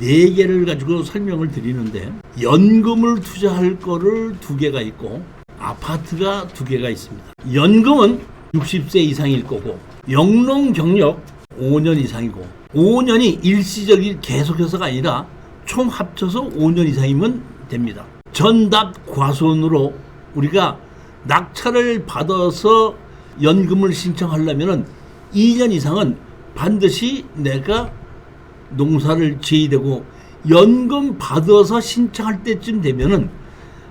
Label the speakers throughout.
Speaker 1: 4개를 가지고 설명을 드리는데, 연금을 투자할 거를 2개가 있고 아파트가 2개가 있습니다. 연금은 60세 이상일 거고, 영농 경력 5년 이상이고, 5년이 일시적인 계속해서가 아니라 총 합쳐서 5년 이상이면 됩니다. 전납 과손으로 우리가 낙찰을 받아서 연금을 신청하려면 2년 이상은 반드시 내가 농사를 지어야 되고, 연금 받아서 신청할 때쯤 되면은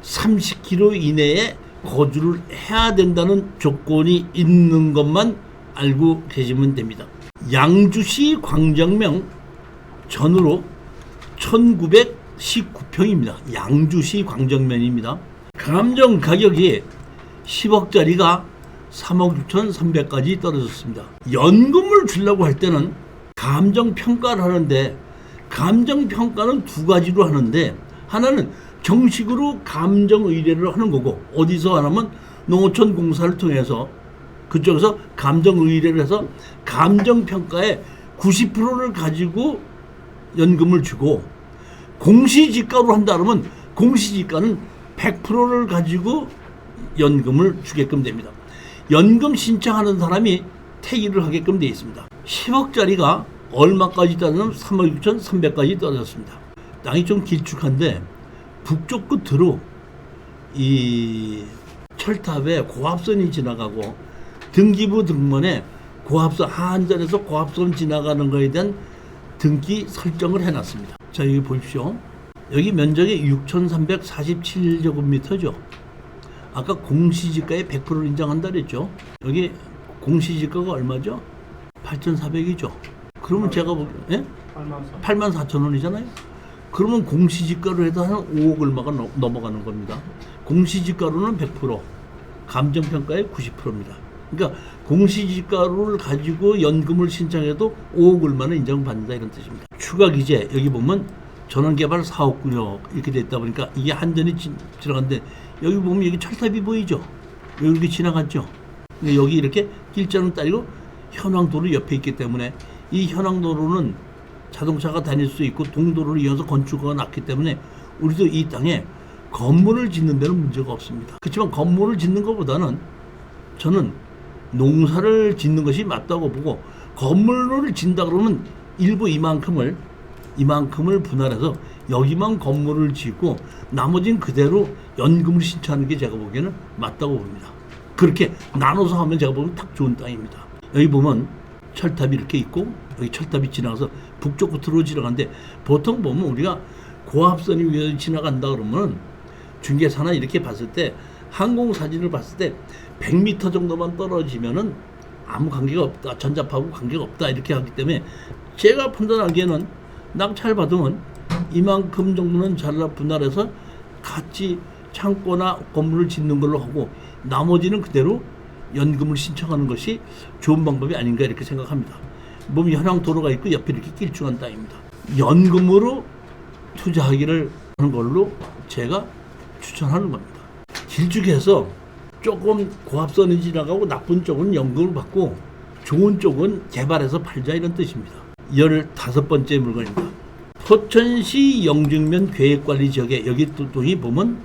Speaker 1: 30km 이내에 거주를 해야 된다는 조건이 있는 것만 알고 계시면 됩니다. 양주시 광정명 전으로 1919평입니다. 양주시 광정면입니다. 감정 가격이 10억짜리가 3억 6,300까지 떨어졌습니다. 연금을 주려고 할 때는 감정평가를 하는데, 감정평가는 2가지로 하는데, 하나는 정식으로 감정의뢰를 하는 거고, 어디서 하냐면 농어촌공사를 통해서 그쪽에서 감정의뢰를 해서 감정평가의 90%를 가지고 연금을 주고, 공시지가로 한다 그러면 공시지가는 100%를 가지고 연금을 주게끔 됩니다. 연금 신청하는 사람이 태기를 하게끔 되어 있습니다. 10억짜리가 얼마까지 따르면 3억 6,300까지 떨어졌습니다. 땅이 좀 길쭉한데 북쪽 끝으로 이 철탑에 고압선이 지나가고, 등기부 등본에 고압선, 하안전에서 고압선 지나가는 거에 대한 등기 설정을 해놨습니다. 자, 여기 보십시오. 여기 면적이 6,347제곱미터죠. 아까 공시지가에 100%를 인정한다 그랬죠. 여기 공시지가가 얼마죠? 8,400이죠. 그러면 제가 보기에 84,000원이잖아요. 그러면 공시지가로 해도 한 5억 얼마가 넘어가는 겁니다. 공시지가로는 100%, 감정평가에 90%입니다. 그러니까 공시지가를 가지고 연금을 신청해도 5억 얼마는 인정받는다, 이런 뜻입니다. 추가 기재, 여기 보면 전원개발 4억 9억 이렇게 됐다 보니까 이게 한전이 지나갔는데, 여기 보면 여기 철탑이 보이죠? 여기 이렇게 지나갔죠? 여기 이렇게 길자는 따리고 현황도로 옆에 있기 때문에, 이 현황도로는 자동차가 다닐 수 있고 동도로를 이어서 건축가 났기 때문에 우리도 이 땅에 건물을 짓는 데는 문제가 없습니다. 그렇지만 건물을 짓는 것보다는 저는 농사를 짓는 것이 맞다고 보고, 건물을 짓는다 그러면 일부 이만큼을 분할해서 여기만 건물을 짓고 나머지는 그대로 연금을 신청하는 게 제가 보기에는 맞다고 봅니다. 그렇게 나눠서 하면 제가 보면 딱 좋은 땅입니다. 여기 보면 철탑이 이렇게 있고, 여기 철탑이 지나가서 북쪽 끝으로 지나가는데, 보통 보면 우리가 고압선이 위에 지나간다 그러면 중계사나 이렇게 봤을 때, 항공사진을 봤을 때 100m 정도만 떨어지면은 아무 관계가 없다, 전자파하고 관계가 없다 이렇게 하기 때문에, 제가 판단하기에는 낙찰 받으면 이만큼 정도는 잘라 분할해서 같이 창고나 건물을 짓는 걸로 하고 나머지는 그대로 연금을 신청하는 것이 좋은 방법이 아닌가 이렇게 생각합니다. 몸이 현황도로가 있고 옆에 이렇게 길쭉한 땅입니다. 연금으로 투자하기를 하는 걸로 제가 추천하는 겁니다. 길쭉해서 조금 고압선이 지나가고 나쁜 쪽은 연금을 받고 좋은 쪽은 개발해서 팔자, 이런 뜻입니다. 15번째 물건입니다. 포천시 영등면 계획관리지역에, 여기 또이 보면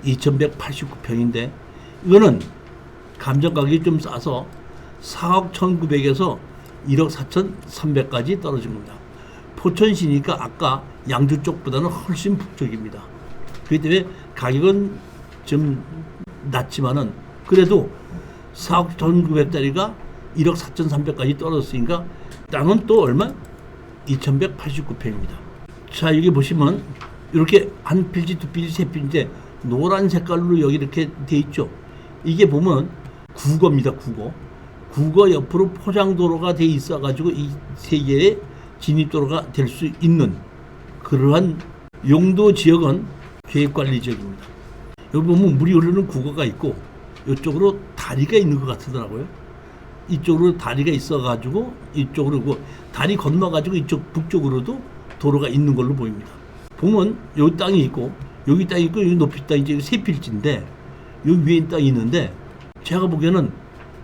Speaker 1: 2189평인데 이거는 감정가격이 좀 싸서 4억 1900에서 1억 4,300까지 떨어진 겁니다. 포천시니까 아까 양주 쪽보다는 훨씬 북쪽입니다. 그렇기 때문에 가격은 좀 낮지만은 그래도 4억 1,900짜리가 1억 4,300까지 떨어졌으니까 땅은 또 얼마? 2,189평입니다. 자, 여기 보시면 이렇게 한 필지, 두 필지, 세 필지인데 노란 색깔로 여기 이렇게 돼 있죠. 이게 보면 국어입니다. 국어 옆으로 포장도로가 돼 있어 가지고 이 세 개의 진입도로가 될 수 있는 그러한 용도 지역은 계획관리 지역입니다. 여기 보면 물이 흐르는 국어가 있고 이쪽으로 다리가 있는 것 같더라고요. 이쪽으로 다리가 있어 가지고 이쪽으로 그 다리 건너 가지고 이쪽 북쪽으로도 도로가 있는 걸로 보입니다. 보면 여기 땅이 있고 여기 땅이 있고 여기 높이 땅이 이제 세 필지인데 여기 위에 땅이 있는데, 제가 보기에는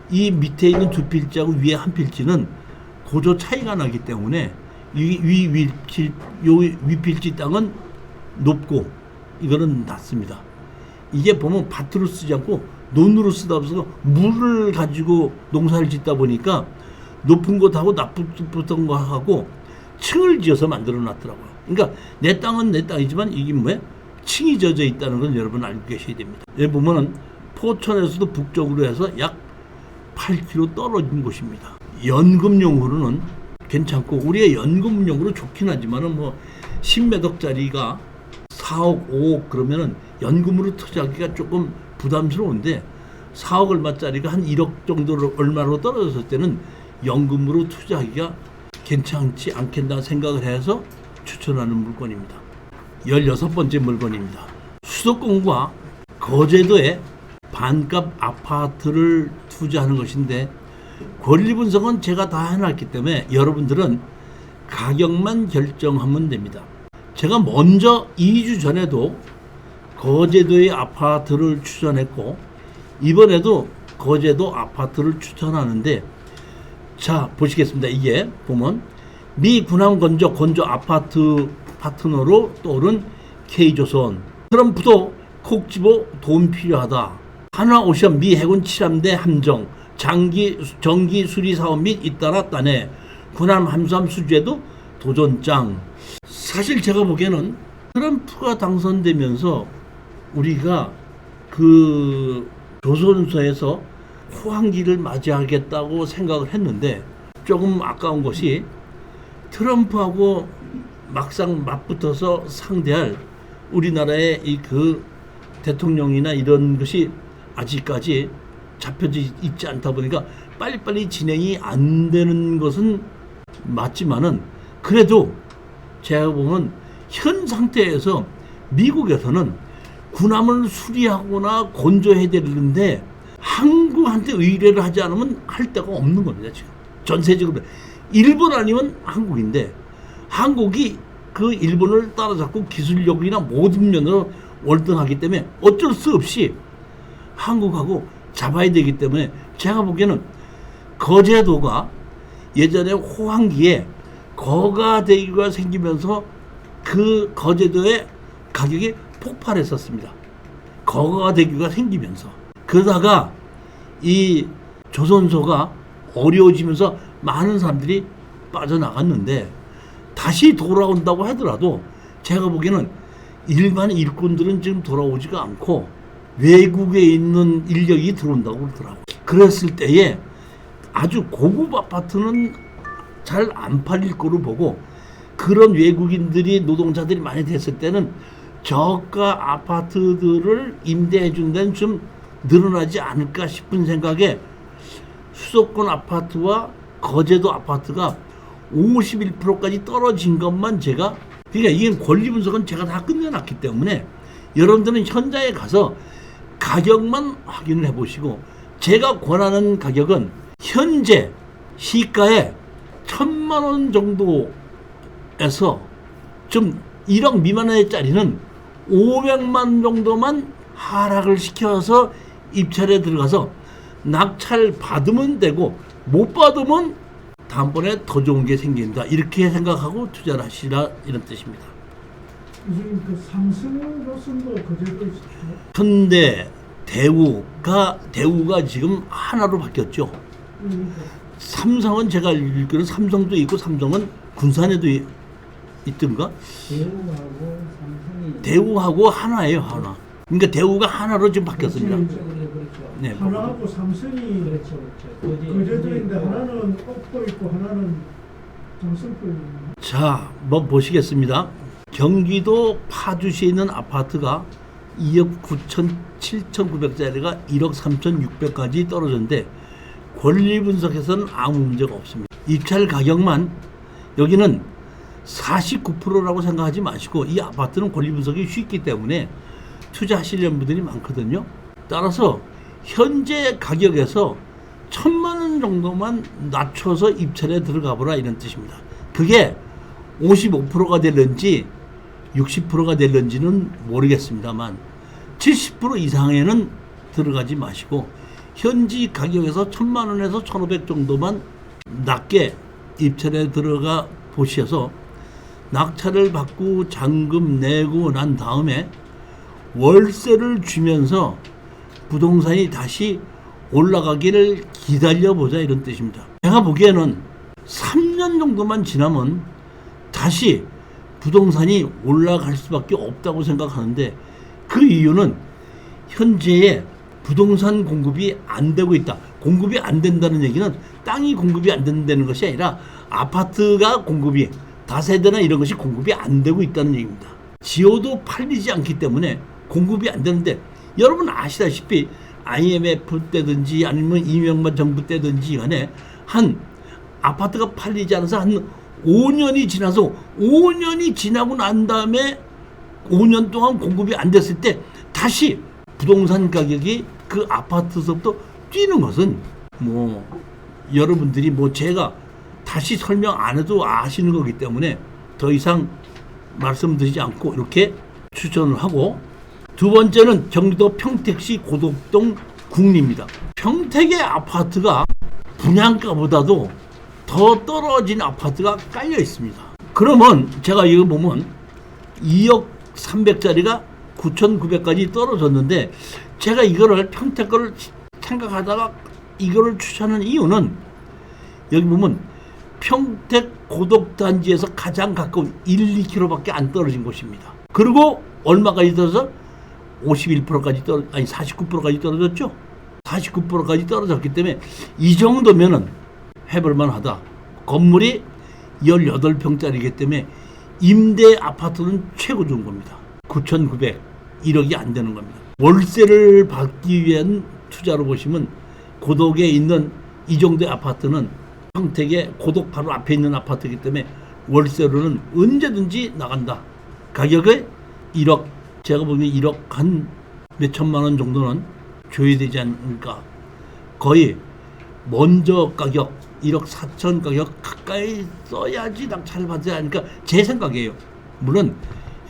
Speaker 1: 이 밑에 있는 두 필지하고 위에 한 필지는 고조 차이가 나기 때문에 요 위필지 땅은 높고 이거는 낮습니다. 이게 보면 밭으로 쓰지 않고 논으로 쓰다 보니까 물을 가지고 농사를 짓다 보니까 높은 곳하고 낮은 곳하고 층을 지어서 만들어 놨더라고요. 그러니까 내 땅은 내 땅이지만 이게 뭐예요? 층이 져져 있다는 건 여러분 알고 계셔야 됩니다. 여기 보면은 포천에서도 북쪽으로 해서 약 8km 떨어진 곳입니다. 연금용으로는 괜찮고 우리가 연금용으로 좋긴 하지만은 뭐 10매덕짜리가 4억, 5억 그러면은 연금으로 투자하기가 조금 부담스러운데 4억 얼마짜리가 한 1억 정도로 얼마로 떨어졌을 때는 연금으로 투자하기가 괜찮지 않겠나 생각을 해서 추천하는 물건입니다. 16번째 물건입니다. 수도권과 거제도에 반값 아파트를 투자하는 것인데 권리 분석은 제가 다 해놨기 때문에 여러분들은 가격만 결정하면 됩니다. 제가 먼저 2주 전에도 거제도의 아파트를 추천했고 이번에도 거제도 아파트를 추천하는데 자 보시겠습니다. 이게 보면 미 군함 건조 아파트 파트너로 떠오른 K조선 트럼프도 콕 집어 돈 필요하다. 한화오션 미 해군 칠함대 함정 정기 수리 사업 및 잇따라 따내 군함 함수함 수주에도 도전장. 사실 제가 보기에는 트럼프가 당선되면서 우리가 그 조선소에서 호황기를 맞이하겠다고 생각을 했는데 조금 아까운 것이 트럼프하고 막상 맞붙어서 상대할 우리나라의 이 그 대통령이나 이런 것이 아직까지 잡혀져 있지 않다 보니까 빨리빨리 진행이 안 되는 것은 맞지만은 그래도 제가 보면 현 상태에서 미국에서는 군함을 수리하거나 건조해야 되는데 한국한테 의뢰를 하지 않으면 할 데가 없는 겁니다. 지금 전세적으로 일본 아니면 한국인데 한국이 그 일본을 따라잡고 기술력이나 모든 면으로 월등하기 때문에 어쩔 수 없이 한국하고 잡아야 되기 때문에 제가 보기에는 거제도가 예전에 호황기에 거가대교가 생기면서 그 거제도의 가격이 폭발했었습니다. 거가대교가 생기면서 그러다가 이 조선소가 어려워지면서 많은 사람들이 빠져나갔는데 다시 돌아온다고 하더라도 제가 보기에는 일반 일꾼들은 지금 돌아오지가 않고 외국에 있는 인력이 들어온다고 그러더라고요. 그랬을 때에 아주 고급 아파트는 잘 안 팔릴 거로 보고 그런 외국인들이 노동자들이 많이 됐을 때는 저가 아파트들을 임대해 준 데는 좀 늘어나지 않을까 싶은 생각에 수도권 아파트와 거제도 아파트가 51%까지 떨어진 것만 제가 그러니까 이게 권리 분석은 제가 다 끝내놨기 때문에 여러분들은 현장에 가서 가격만 확인을 해보시고 제가 권하는 가격은 현재 시가에 1,000만 원 정도에서 좀 1억 미만의 짜리는 500만 정도만 하락을 시켜서 입찰에 들어가서 낙찰 받으면 되고 못 받으면 다음번에 더 좋은 게 생긴다. 이렇게 생각하고 투자를 하시라 이런 뜻입니다.
Speaker 2: 선생님 그 삼성로선도 거제도에 있어요?
Speaker 1: 현대 대우가 지금 하나로 바뀌었죠. 삼성은 제가 알기로는 삼성도 있고 삼성은 군산에도 있던가?
Speaker 2: 대우하고 삼성이
Speaker 1: 대우하고 하나예요, 하나. 그러니까 대우가 하나로 지금 바뀌었습니다.
Speaker 2: 그렇죠.
Speaker 1: 네,
Speaker 2: 하나하고 삼성이
Speaker 3: 그렇죠.
Speaker 2: 거제도인데 하나는 옥포 있고 하나는 장성포 있는.
Speaker 1: 자, 뭐 보시겠습니다. 경기도 파주시에 있는 아파트가 2억 9천 7,900짜리가 1억 3,600까지 떨어졌는데 권리 분석에서는 아무 문제가 없습니다. 입찰 가격만 여기는 49%라고 생각하지 마시고 이 아파트는 권리 분석이 쉽기 때문에 투자하시려는 분들이 많거든요. 따라서 현재 가격에서 1,000만 원 정도만 낮춰서 입찰에 들어가 보라 이런 뜻입니다. 그게 55%가 될런지 60%가 될런지는 모르겠습니다만 70% 이상에는 들어가지 마시고 현지 가격에서 1,000만 원에서 1,500 정도만 낮게 입찰에 들어가 보셔서 낙찰을 받고 잔금 내고 난 다음에 월세를 주면서 부동산이 다시 올라가기를 기다려보자 이런 뜻입니다. 제가 보기에는 3년 정도만 지나면 다시 부동산이 올라갈 수밖에 없다고 생각하는데 그 이유는 현재의 부동산 공급이 안 되고 있다. 공급이 안 된다는 얘기는 땅이 공급이 안 된다는 것이 아니라 아파트가 공급이 다세대나 이런 것이 공급이 안 되고 있다는 얘기입니다. 지어도 팔리지 않기 때문에 공급이 안 되는데 여러분 아시다시피 IMF 때든지 아니면 이명박 정부 때든지 간에 한 아파트가 팔리지 않아서 한 5년이 지나서 5년이 지나고 난 다음에 5년 동안 공급이 안 됐을 때 다시 부동산 가격이 그 아파트서부터 뛰는 것은 뭐 여러분들이 뭐 제가 다시 설명 안 해도 아시는 거기 때문에 더 이상 말씀드리지 않고 이렇게 추천을 하고 두 번째는 경기도 평택시 고덕동 국리입니다. 평택의 아파트가 분양가보다도 더 떨어진 아파트가 깔려 있습니다. 그러면 제가 이거 보면 2억 300짜리가 9,900까지 떨어졌는데 제가 이거를 평택 거를 생각하다가 이거를 추천한 이유는 여기 보면 평택 고덕단지에서 가장 가까운 1, 2km밖에 안 떨어진 곳입니다. 그리고 얼마까지 떨어져? 51%까지 아니 49%까지 떨어졌죠. 49%까지 떨어졌기 때문에 이 정도면은 해볼만 하다. 건물이 18평짜리이기 때문에 임대 아파트는 최고 좋은 겁니다. 9,900, 1억이 안 되는 겁니다. 월세를 받기 위한 투자로 보시면 고덕에 있는 이 정도의 아파트는 평택의 고덕 바로 앞에 있는 아파트이기 때문에 월세로는 언제든지 나간다. 가격을 1억, 제가 보기엔 1억 한 몇천만 원 정도는 줘야 되지 않을까. 거의 먼저 가격 1억 4천 가격 가까이 써야지 낙찰을 받지 않을까 제 생각이에요. 물론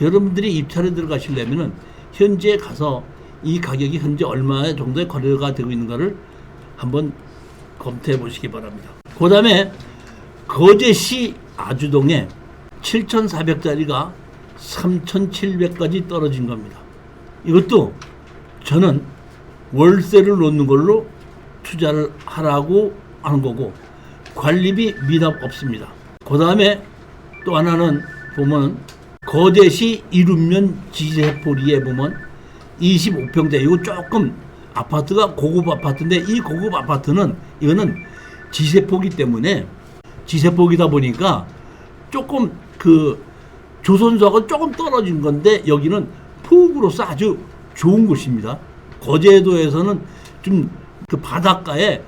Speaker 1: 여러분들이 입찰에 들어가시려면은 현재 가서 이 가격이 현재 얼마 정도의 거래가 되고 있는가를 한번 검토해 보시기 바랍니다. 그 다음에 거제시 아주동에 7,400짜리가 3,700까지 떨어진 겁니다. 이것도 저는 월세를 놓는 걸로 투자를 하라고 하는 거고 관리비 미납 없습니다. 그 다음에 또 하나는 보면 거제시 이룸면 지세포리에 보면 25평대 이거 조금 아파트가 고급 아파트인데 이 고급 아파트는 이거는 지세포기 때문에 지세포기다 보니까 조금 그 조선소하고 조금 떨어진 건데 여기는 폭우로서 아주 좋은 곳입니다. 거제도에서는 좀 그 바닷가에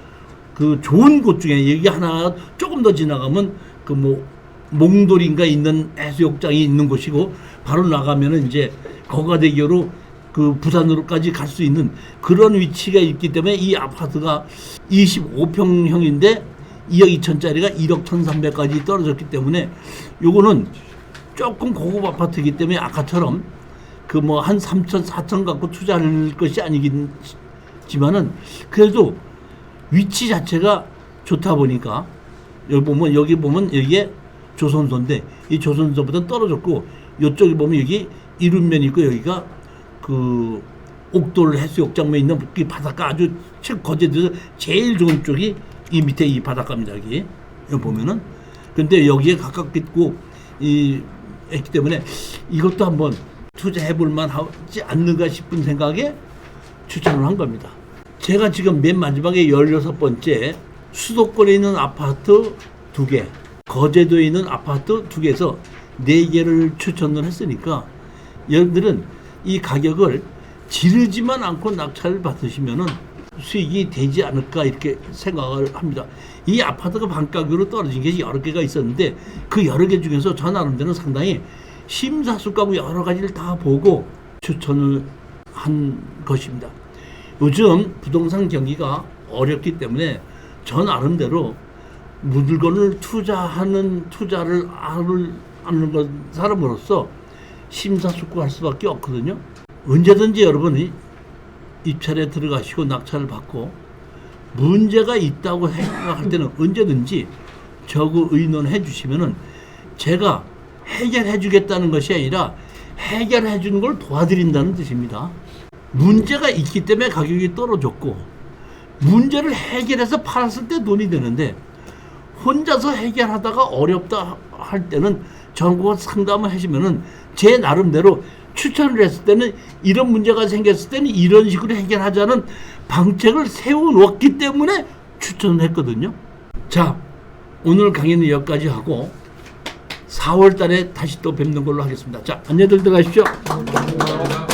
Speaker 1: 그 좋은 곳 중에 여기 하나 조금 더 지나가면 그 뭐 몽돌인가 있는 해수욕장이 있는 곳이고 바로 나가면은 이제 거가대교로 그 부산으로까지 갈 수 있는 그런 위치가 있기 때문에 이 아파트가 25평형인데 2억 2천짜리가 1억 1,300까지 떨어졌기 때문에 요거는 조금 고급 아파트이기 때문에 아까처럼 그 뭐 한 3천 4천 갖고 투자할 것이 아니지만은 그래도 위치 자체가 좋다 보니까 여기 보면 여기에 조선소인데 이 조선소보다 떨어졌고 이쪽에 보면 여기 이룸면 있고 여기가 그 옥돌 해수욕장에 있는 이 바닷가 아주 거제도에서 제일 좋은 쪽이 이 밑에 이 바닷가입니다. 여기 보면은 근데 여기에 가깝게 있고 이 했기 때문에 이것도 한번 투자해 볼 만하지 않는가 싶은 생각에 추천을 한 겁니다. 제가 지금 맨 마지막에 16번째 수도권에 있는 아파트 2개, 거제도에 있는 아파트 2개에서 4개를 추천을 했으니까 여러분들은 이 가격을 지르지만 않고 낙찰을 받으시면은 수익이 되지 않을까 이렇게 생각을 합니다. 이 아파트가 반가격으로 떨어진 게 여러 개가 있었는데 그 여러 개 중에서 저 나름대로 상당히 심사숙고하고 여러 가지를 다 보고 추천을 한 것입니다. 요즘 부동산 경기가 어렵기 때문에 저 나름대로 물건을 투자를 하는 사람으로서 심사숙고할 수밖에 없거든요. 언제든지 여러분이 입찰에 들어가시고 낙찰을 받고 문제가 있다고 생각할 때는 언제든지 저거 의논해 주시면은 제가 해결해 주겠다는 것이 아니라 해결해 주는 걸 도와드린다는 뜻입니다. 문제가 있기 때문에 가격이 떨어졌고 문제를 해결해서 팔았을 때 돈이 되는데 혼자서 해결하다가 어렵다 할 때는 저하고 상담을 하시면은 제 나름대로 추천을 했을 때는 이런 문제가 생겼을 때는 이런 식으로 해결하자는 방책을 세워놓았기 때문에 추천을 했거든요. 자, 오늘 강의는 여기까지 하고 4월 달에 다시 또 뵙는 걸로 하겠습니다. 자, 안녕들 들어가십시오.
Speaker 3: 감사합니다.